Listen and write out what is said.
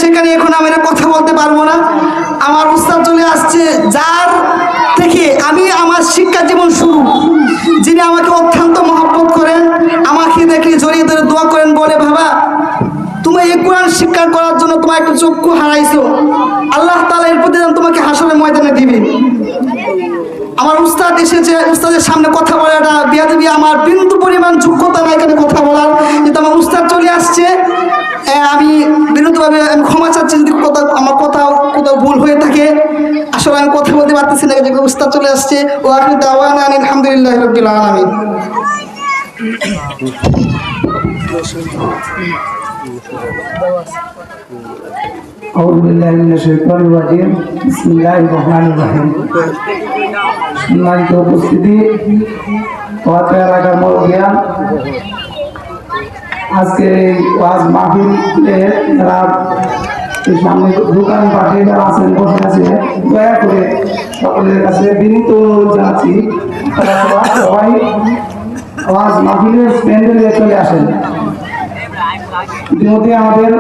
সেখানে এখন আমি কথা বলতে পারবো না। আমার উস্তাদ চলে আসছে, যার থেকে আমি আমার শিক্ষা জীবন শুরু, যিনি আমাকে অত্যন্ত মহব্বত করেন, আমাকে দেখে জড়িয়ে ধরে দোয়া করেন, বলে বাবা তুমি এই কোরআন শিক্ষা করার জন্য তোমার একটু চক্ষু হারাইছো, আল্লাহ তাআলা এর প্রতিদান তোমাকে হাসরের ময়দানে দিবে। আমার উস্তাদ এসেছে, উস্তাদের সামনে কথা বলাটা বেয়াদবি, আমার বিন্দু পরিমাণ যোগ্যতা নাই এখানে কথা বলার, কিন্তু আমার উস্তাদ চলে আসছে। আমি বিনীতভাবে আমি ক্ষমা চাচ্ছি যদি আমার কোথাও ভুল হয়ে থাকে। আসলে আমি কথা বলতে পারতেছি না, যে উস্তাদ চলে আসছে। ও আখির দাওয়ানা আলহামদুলিল্লাহি রাব্বিল আলামিন। أعوذ بالله من الشيطان الرجيم بسم الله الرحمن الرحيم সম্মানিত উপস্থিতি, ওয়াতে এলাকার মুরব্বিয়ান, আজকে ওয়াজ মাহফিলে যারা সামনে দোকান পাঠে যারা আছেন, বসে আছে, দয়া করে সকলের কাছে বিনীত অনুরোধ জানাচ্ছি আপনারা সবাই ওয়াজ মাহফিলের প্যান্ডেলে চলে আসেন। ইতিমধ্যে আমাদের